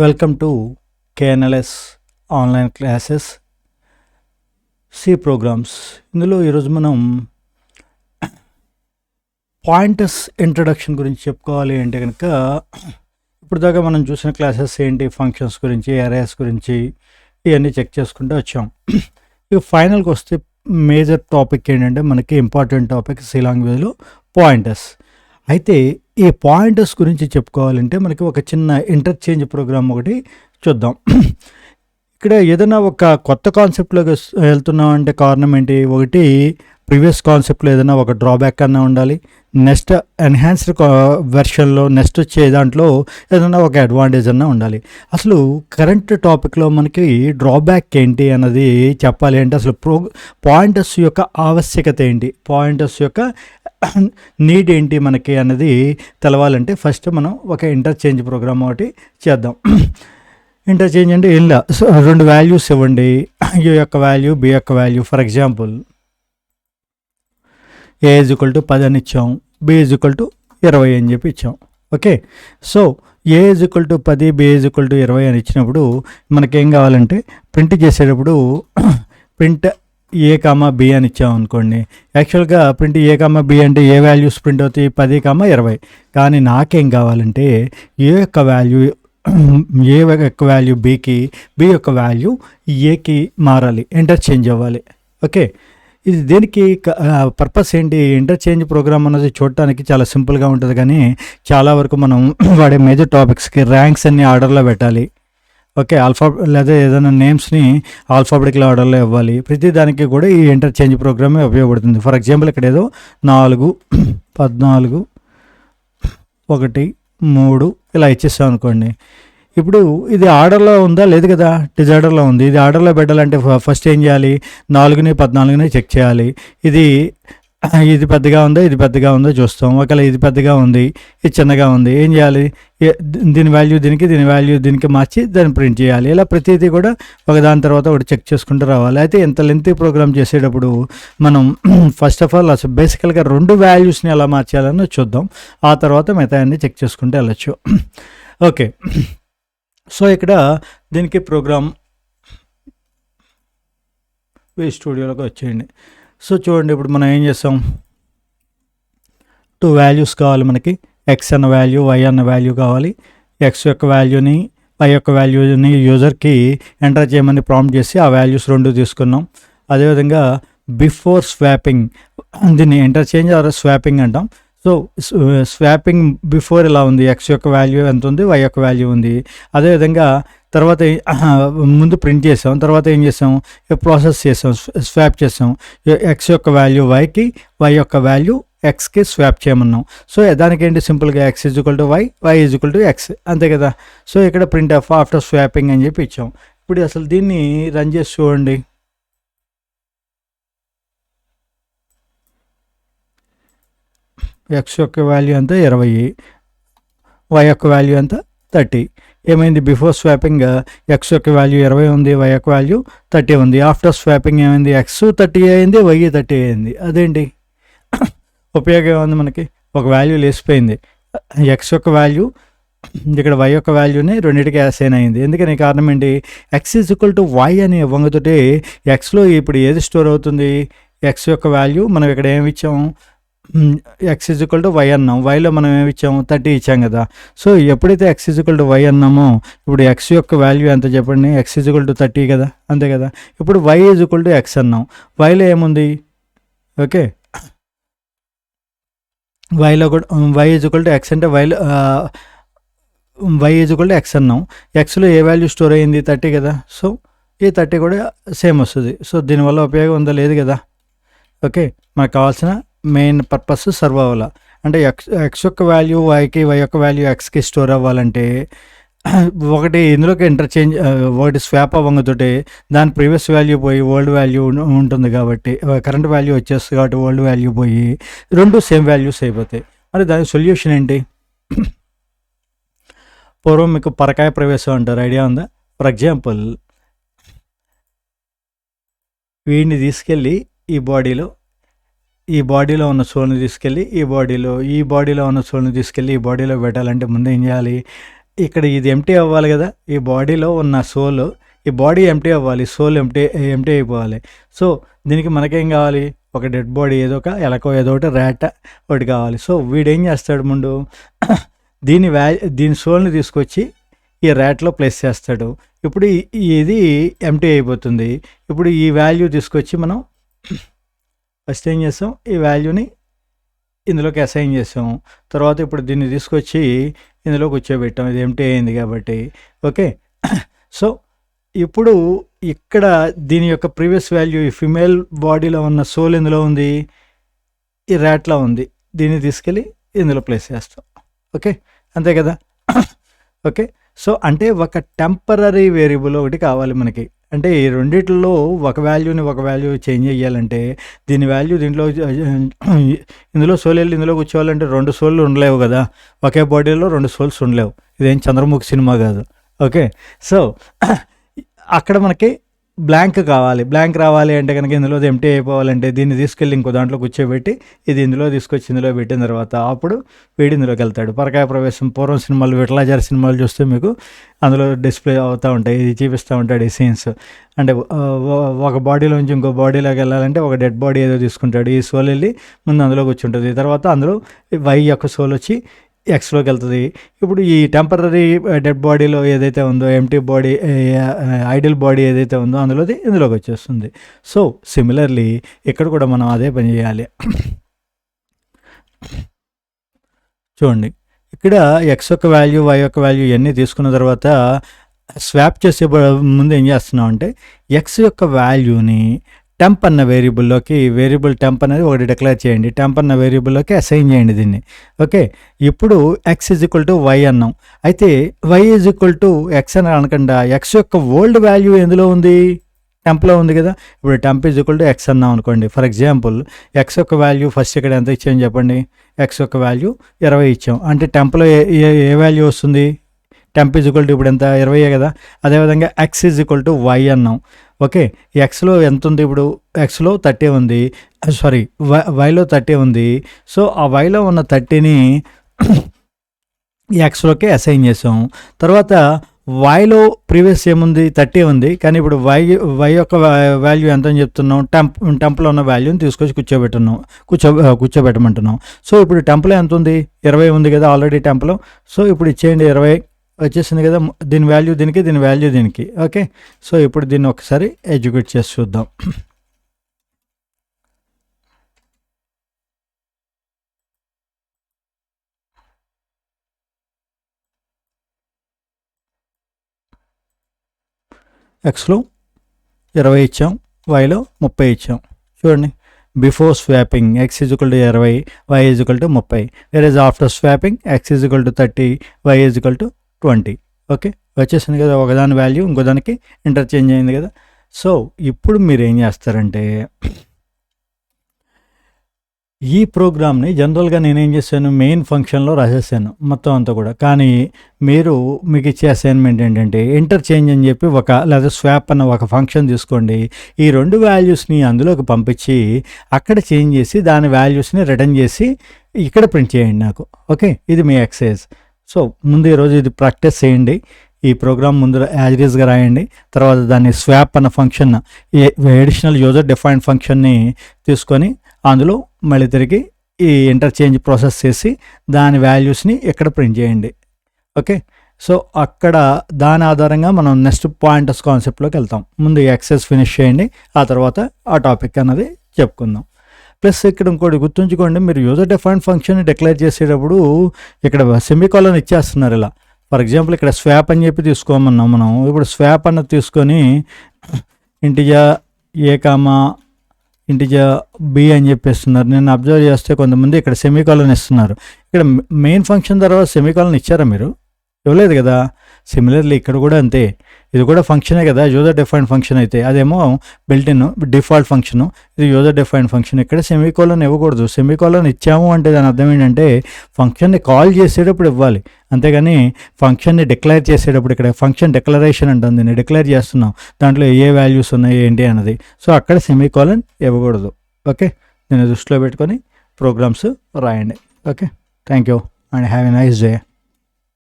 Welcome to KNLS online classes C programs. ఇందులో ఈరోజు మనం పాయింటర్స్ ఇంట్రడక్షన్ గురించి చెప్పుకోవాలి అంటే కనుక, ఇప్పుడు దాకా మనం చూసిన క్లాసెస్ ఏంటి, ఫంక్షన్స్ గురించి, అరేస్ గురించి ఇవన్నీ చెక్ చేసుకుంటూ వచ్చాం. ఇక ఫైనల్కి వస్తే మేజర్ టాపిక్ ఏంటంటే మనకి ఇంపార్టెంట్ టాపిక్ సి లాంగ్వేజ్లో పాయింటర్స్. అయితే ఈ పాయింటర్స్ గురించి చెప్పుకోవాలంటే మనకి ఒక చిన్న ఇంటర్చేంజ్ ప్రోగ్రామ్ ఒకటి చూద్దాం. ఇక్కడ ఏదైనా ఒక కొత్త కాన్సెప్ట్లోకి వెళ్తున్నాం అంటే కారణం ఏంటి? ఒకటి ప్రీవియస్ కాన్సెప్ట్లో ఏదైనా ఒక డ్రాబ్యాక్ అన్నా ఉండాలి, నెక్స్ట్ ఎన్హాన్స్డ్ వెర్షన్లో నెక్స్ట్ వచ్చే దాంట్లో ఏదైనా ఒక అడ్వాంటేజ్ అన్నా ఉండాలి. అసలు కరెంట్ టాపిక్లో మనకి డ్రాబ్యాక్ ఏంటి అన్నది చెప్పాలి అంటే అసలు పాయింటర్స్ యొక్క ఆవశ్యకత ఏంటి, పాయింటర్స్ యొక్క నీడ్ ఏంటి మనకి అన్నది తెలవాలంటే ఫస్ట్ మనం ఒక ఇంటర్చేంజ్ ప్రోగ్రామ్ ఒకటి చేద్దాం. ఇంటర్చేంజ్ అంటే ఇలా రెండు వాల్యూస్ ఇవ్వండి, ఏ యొక్క వాల్యూ బి యొక్క value. For example A is equal to 10 అని ఇచ్చాం, బి ఈజ్ ఈక్వల్ టు 20 అని చెప్పి ఇచ్చాం. Okay, so A is equal to 10, B is equal to 20 అని ఇచ్చినప్పుడు మనకేం కావాలంటే ప్రింట్ చేసేటప్పుడు ప్రింట్ ఏ కామా బి అని ఇచ్చాం అనుకోండి. యాక్చువల్గా ప్రింట్ ఏ కామా బి అంటే ఏ వాల్యూస్ ప్రింట్ అవుతాయి, 10, 20. కానీ నాకేం కావాలంటే ఏ యొక్క వాల్యూ ఏ యొక్క వాల్యూ బికి, బి యొక్క వాల్యూ ఏకి మారాలి, ఇంటర్చేంజ్ అవ్వాలి. ఓకే, ఇది దేనికి పర్పస్ ఏంటి? ఇంటర్చేంజ్ ప్రోగ్రామ్ అన్నది చూడటానికి చాలా సింపుల్గా ఉంటుంది, కానీ చాలా వరకు మనం వాడే మేజర్ టాపిక్స్కి ర్యాంక్స్ అన్ని ఆర్డర్లో పెట్టాలి. ఓకే, లేదా ఏదైనా నేమ్స్ని ఆల్ఫాబెటికల్ ఆర్డర్లో ఇవ్వాలి. ప్రతి దానికి కూడా ఈ ఇంటర్చేంజ్ ప్రోగ్రామే ఉపయోగపడుతుంది. ఫర్ ఎగ్జాంపుల్ ఇక్కడ ఏదో 4, 14, 1, 3 ఇలా ఇచ్చేస్తాం అనుకోండి. ఇప్పుడు ఇది ఆర్డర్లో ఉందా? లేదు కదా, డిజార్డర్లో ఉంది. ఇది ఆర్డర్లో పెట్టాలంటే ఫస్ట్ ఏం చేయాలి? 4ని 14ని చెక్ చేయాలి. ఇది పెద్దగా ఉందా, ఇది పెద్దగా ఉందో చూస్తాం. ఒకవేళ ఇది పెద్దగా ఉంది, ఇది చిన్నగా ఉంది, ఏం చేయాలి? దీని వాల్యూ దీనికి, దీని వాల్యూ దీనికి మార్చి దాన్ని ప్రింట్ చేయాలి. ఇలా ప్రతిదీ కూడా ఒకదాని తర్వాత ఒకటి చెక్ చేసుకుంటూ రావాలి. అయితే ఇంత లెంతీ ప్రోగ్రామ్ చేసేటప్పుడు మనం ఫస్ట్ ఆఫ్ ఆల్ అసలు బేసికల్గా రెండు వాల్యూస్ని ఎలా మార్చాలని చూద్దాం. ఆ తర్వాత మిగతా అన్ని చెక్ చేసుకుంటూ వెళ్ళచ్చు. ఓకే, సో ఇక్కడ దీనికి ప్రోగ్రామ్ స్టూడియోలోకి వచ్చేయండి. సో చూడండి, ఇప్పుడు మనం ఏం చేస్తాం, 2 వాల్యూస్ కావాలి మనకి. ఎక్స్ అన్న వాల్యూ, వై అన్న వాల్యూ కావాలి. ఎక్స్ యొక్క వాల్యూని, వై యొక్క వాల్యూని యూజర్కి ఎంటర్ చేయమని ప్రాంప్ట్ చేసి ఆ వాల్యూస్ 2 తీసుకున్నాం. అదేవిధంగా బిఫోర్ స్వాపింగ్, దీన్ని ఇంటర్చేంజ్ ఆర్ స్వాపింగ్ అంటాం. సో స్వాపింగ్ బిఫోర్ ఇలా ఉంది, ఎక్స్ యొక్క వాల్యూ ఎంత ఉంది, వై యొక్క వాల్యూ ఉంది. అదేవిధంగా తర్వాత ముందు ప్రింట్ చేసాం, తర్వాత ఏం చేసాం, ప్రాసెస్ చేసాం, స్వాప్ చేసాం. ఎక్స్ యొక్క వాల్యూ వైకి, వై యొక్క వాల్యూ ఎక్స్కి స్వాప్ చేయమన్నాం. సో దానికి ఏంటి, సింపుల్గా x is equal to y, y is equal to x, అంతే కదా. సో ఇక్కడ ప్రింట్ ఆఫ్ ఆఫ్టర్ స్వాపింగ్ అని చెప్పి ఇచ్చాం. ఇప్పుడు అసలు దీన్ని రన్ చేసి చూడండి. ఎక్స్ యొక్క వాల్యూ అంతా 20, వై యొక్క వాల్యూ అంతా 30. ఏమైంది? బిఫోర్ స్వాపింగ్ ఎక్స్ యొక్క వాల్యూ 20 ఉంది, వై యొక్క వాల్యూ 30 ఉంది. ఆఫ్టర్ స్వాపింగ్ ఏమైంది? ఎక్స్ 30 అయింది, వై 30 అయింది. అదేంటి ఉపయోగం ఏముంది మనకి? ఒక వాల్యూ లేసిపోయింది. ఎక్స్ యొక్క వాల్యూ ఇక్కడ వై యొక్క వాల్యూని రెండింటికి అసైన్ అయింది. ఎందుకని? కారణం ఏంటి? X is equal to y అని ఇవ్వగతోటే ఎక్స్లో ఇప్పుడు ఏది స్టోర్ అవుతుంది? ఎక్స్ యొక్క వాల్యూ మనం ఇక్కడ ఏమి ఇచ్చాము, x is equal to y అన్నాం. వైలో మనం ఏమి ఇచ్చాము? 30 ఇచ్చాం కదా. సో ఎప్పుడైతే X is equal to Y అన్నామో ఇప్పుడు ఎక్స్ యొక్క వాల్యూ ఎంత చెప్పండి? ఎక్స్ ఈజ్ ఈక్వల్ టు 30 కదా, అంతే కదా. ఇప్పుడు Y is equal to X అన్నాం. వైలో ఏముంది? ఓకే, వైలో కూడా Y is equal to X అంటే వైలో Y is equal to X అన్నాం. ఎక్స్లో ఏ వాల్యూ స్టోర్ అయ్యింది? 30 కదా. సో ఈ 30 కూడా సేమ్ వస్తుంది. సో దీనివల్ల ఉపయోగం ఉందా? లేదు కదా. ఓకే, మనకు కావాల్సిన మెయిన్ పర్పస్ సర్వ్ అవ్వాలా అంటే ఎక్స్ యొక్క వాల్యూ వైకి, వై యొక్క వాల్యూ ఎక్స్కి స్టోర్ అవ్వాలంటే ఒకటి ఇందులోకి ఇంటర్చేంజ్, ఒకటి స్వాప్ అవ్వతోటే దాని ప్రీవియస్ వాల్యూ పోయి ఓల్డ్ వాల్యూ ఉంటుంది కాబట్టి, కరెంట్ వాల్యూ వచ్చేస్తుంది కాబట్టి ఓల్డ్ వాల్యూ పోయి 2 సేమ్ వాల్యూస్ అయిపోతాయి. మరి దానికి సొల్యూషన్ ఏంటి? పూర్వం మీకు పరకాయ ప్రవేశం అంటారు, ఐడియా ఉందా? ఫర్ ఎగ్జాంపుల్ వీడిని తీసుకెళ్ళి ఈ బాడీలో ఉన్న సోల్ని తీసుకెళ్ళి ఈ బాడీలో ఉన్న సోల్ని తీసుకెళ్ళి ఈ బాడీలో పెట్టాలంటే ముందు ఏం చేయాలి? ఇక్కడ ఇది ఎంటీ అవ్వాలి కదా, ఈ బాడీలో ఉన్న సోల్, ఈ బాడీ ఎంటీ అవ్వాలి, సోల్ ఎంటీ అయిపోవాలి. సో దీనికి మనకేం కావాలి, ఒక డెడ్ బాడీ, ఏదో ఒక ఎలకో ఏదో ఒకటి ర్యాట్ ఒకటి కావాలి. సో వీడేం చేస్తాడు, ముందు దీని సోల్ని తీసుకొచ్చి ఈ ర్యాట్లో ప్లేస్ చేస్తాడు. ఇప్పుడు ఇది ఎంటీ అయిపోతుంది. ఇప్పుడు ఈ వాల్యూ తీసుకొచ్చి మనం ఫస్ట్ ఏం చేస్తాం, ఈ వాల్యూని ఇందులోకి అసైన్ చేసాం. తర్వాత ఇప్పుడు దీన్ని తీసుకొచ్చి ఇందులో కూర్చోబెట్టాం, ఇది ఎంటీ అయింది కాబట్టి. ఓకే, సో ఇప్పుడు ఇక్కడ దీని యొక్క ప్రీవియస్ వాల్యూ, ఈ ఫిమేల్ బాడీలో ఉన్న సోల్ ఇందులో ఉంది, ఈ ర్యాట్లో ఉంది. దీన్ని తీసుకెళ్ళి ఇందులో ప్లేస్ చేస్తాం. ఓకే, అంతే కదా. ఓకే, సో అంటే ఒక టెంపరరీ వేరియబుల్ ఒకటి కావాలి మనకి. అంటే ఈ రెండిట్లో ఒక వాల్యూ చేంజ్ చేయాలంటే దీని వాల్యూ ఇందులో సోల్ వెళ్ళి ఇందులో కూర్చోవాలంటే 2 సోళ్ళు ఉండలేవు కదా, ఒకే బాడీలో 2 సోల్స్ ఉండలేవు. ఇదేం చంద్రముఖి సినిమా కాదు. ఓకే, సో అక్కడ మనకి బ్లాంక్ కావాలి. బ్లాంక్ రావాలి అంటే కనుక ఇందులో ఎంటీ అయిపోవాలంటే దీన్ని తీసుకెళ్ళి ఇంకో దాంట్లో కూర్చోబెట్టి ఇది ఇందులో తీసుకొచ్చి ఇందులో పెట్టిన తర్వాత అప్పుడు వీడి ఇందులోకి వెళ్తాడు. పరకాయ ప్రవేశం పూర్వం సినిమాలు, విఠలాచారి సినిమాలు చూస్తే మీకు అందులో డిస్ప్లే అవుతూ ఉంటాయి, ఇది చూపిస్తూ ఉంటాడు ఈ సీన్స్. అంటే ఒక బాడీలోంచి ఇంకో బాడీలోకి వెళ్ళాలంటే ఒక డెడ్ బాడీ ఏదో తీసుకుంటాడు, ఈ సోల్ వెళ్ళి ముందు అందులో కూర్చుంటుంది, తర్వాత అందులో వై యొక్క సోల్ వచ్చి ఎక్స్లోకి వెళ్తుంది. ఇప్పుడు ఈ టెంపరరీ డెడ్ బాడీలో ఏదైతే ఉందో, ఎంటీ బాడీ, ఐడియల్ బాడీ ఏదైతే ఉందో ఇందులోకి వచ్చేస్తుంది. సో సిమిలర్లీ ఇక్కడ కూడా మనం అదే పని చేయాలి. చూడండి, ఇక్కడ ఎక్స్ యొక్క వాల్యూ, వై యొక్క వాల్యూ ఇవన్నీ తీసుకున్న తర్వాత స్వాప్ చేసే ముందు ఏం చేస్తున్నాం అంటే ఎక్స్ యొక్క వాల్యూని టెంప్ అన్న వేరియబుల్లోకి, వేరియబుల్ టెంప్ అనేది ఒకటి డిక్లేర్ చేయండి, టెంప్ అన్న వేరియబుల్లోకి అసైన్ చేయండి దీన్ని. ఓకే, ఇప్పుడు x is equal to y అన్నాం. అయితే y is equal to x అని అనకుండా ఎక్స్ యొక్క ఓల్డ్ వాల్యూ ఎందులో ఉంది, టెంప్లో ఉంది కదా. ఇప్పుడు temp is equal to X అన్నాం అనుకోండి. ఫర్ ఎగ్జాంపుల్ ఎక్స్ యొక్క వాల్యూ ఫస్ట్ ఇక్కడ ఎంత ఇచ్చాం చెప్పండి, ఎక్స్ యొక్క వాల్యూ 20 ఇచ్చాం. అంటే టెంప్లో ఏ వాల్యూ వస్తుంది, టెంప్ ఈజ్ ఈక్వల్ టు ఇప్పుడు ఎంత 20 కదా. అదేవిధంగా x is equal to y అన్నాం. ఓకే, ఎక్స్లో ఎంత ఉంది, ఇప్పుడు ఎక్స్లో 30 ఉంది, సారీ వైలో 30 ఉంది. సో ఆ వైలో ఉన్న 30ని ఎక్స్లోకి అసైన్ చేసాం. తర్వాత వైలో ప్రీవియస్ ఏముంది, 30 ఉంది, కానీ ఇప్పుడు వై యొక్క వాల్యూ ఎంత అని చెప్తున్నాం, టెంప్లో ఉన్న వాల్యూని తీసుకొచ్చి కూర్చోబెట్టమంటున్నాం. సో ఇప్పుడు టెంప్లో ఎంత ఉంది, 20 ఉంది కదా ఆల్రెడీ టెంప్లో. సో ఇప్పుడు ఇచ్చేయండి 20 వచ్చేసింది కదా, దీని వాల్యూ దీనికి, దీని వాల్యూ దీనికి. ఓకే, సో ఇప్పుడు దీన్ని ఒకసారి ఎగ్జిక్యూట్ చేసి చూద్దాం. ఎక్స్లో 20 ఇచ్చాం, వైలో 30 ఇచ్చాం. చూడండి, before swapping x is equal to 20, y is equal to 30. Whereas after swapping x is equal to 30, y is equal to 20. Okay, వచ్చేసింది కదా, ఒకదాని వాల్యూ ఇంకో దానికి ఇంటర్చేంజ్ అయింది కదా. సో ఇప్పుడు మీరు ఏం చేస్తారంటే ఈ ప్రోగ్రామ్ని జనరల్గా నేనేం చేశాను, మెయిన్ ఫంక్షన్లో రాసేసాను మొత్తం అంతా కూడా. కానీ మీకు ఇచ్చే అసైన్మెంట్ ఏంటంటే ఇంటర్చేంజ్ అని చెప్పి లేదా స్వాప్ అన్న ఒక ఫంక్షన్ తీసుకోండి, ఈ 2 వాల్యూస్ని అందులోకి పంపించి అక్కడ చేంజ్ చేసి దాని వాల్యూస్ని రిటర్న్ చేసి ఇక్కడ ప్రింట్ చేయండి నాకు. ఓకే, ఇది మీ ఎక్సర్సైజ్. సో ముందు ఈరోజు ఇది ప్రాక్టీస్ చేయండి. ఈ ప్రోగ్రామ్ ముందు యాజ్ గా రాయండి. తర్వాత దాన్ని స్వాప్ అన్న ఫంక్షన్, అడిషనల్ యూజర్ డిఫైన్డ్ ఫంక్షన్ని తీసుకొని అందులో మళ్ళీ తిరిగి ఈ ఇంటర్చేంజ్ ప్రాసెస్ చేసి దాని వాల్యూస్ని ఇక్కడ ప్రింట్ చేయండి. ఓకే, సో అక్కడ దాని ఆధారంగా మనం నెక్స్ట్ పాయింటర్స్ కాన్సెప్ట్లోకి వెళ్తాం. ముందు ఈ ఎక్సర్సైజ్ ఫినిష్ చేయండి, ఆ తర్వాత ఆ టాపిక్ అన్నది చెప్పుకుందాం. ప్లస్ ఇక్కడ ఇంకోటి గుర్తుంచుకోండి, మీరు యూజర్ డిఫైన్డ్ ఫంక్షన్ డిక్లేర్ చేసేటప్పుడు ఇక్కడ సెమీకోలన్ ఇచ్చేస్తున్నారు ఇలా. ఫర్ ఎగ్జాంపుల్ ఇక్కడ స్వాప్ అని చెప్పి తీసుకోమన్నాం మనం. ఇప్పుడు స్వాప్ అన్నది తీసుకొని ఇంటిజర్ ఏ కామా ఇంటిజర్ బి అని చెప్పేస్తున్నారు. నేను అబ్జర్వ్ చేస్తే కొంతమంది ఇక్కడ సెమీకోలన్ ఇస్తున్నారు. ఇక్కడ మెయిన్ ఫంక్షన్ తర్వాత సెమీకోలన్ ఇచ్చారా మీరు? ఇవ్వలేదు కదా. సిమిలర్లీ ఇక్కడ కూడా అంతే, ఇది కూడా ఫంక్షనే కదా, యూజర్ డిఫైన్డ్ ఫంక్షన్ అయితే, అదేమో బిల్ట్-ఇన్ డిఫాల్ట్ ఫంక్షను, ఇది యూజర్ డిఫైన్డ్ ఫంక్షన్. ఇక్కడ సెమీకోలన్ ఇవ్వకూడదు. సెమీకోలన్ ఇచ్చాము అంటే దాని అర్థం ఏంటంటే ఫంక్షన్ని కాల్ చేసేటప్పుడు ఇవ్వాలి, అంతేగాని ఫంక్షన్ని డిక్లేర్ చేసేటప్పుడు, ఇక్కడ ఫంక్షన్ డిక్లరేషన్ అంటుంది, నేను డిక్లేర్ చేస్తున్నాం, దాంట్లో ఏ వాల్యూస్ ఉన్నాయి ఏంటి అన్నది. సో అక్కడ సెమీకోలన్ ఇవ్వకూడదు. ఓకే, నేను దృష్టిలో పెట్టుకొని ప్రోగ్రామ్స్ రాయండి. Okay, thank you and have a nice day.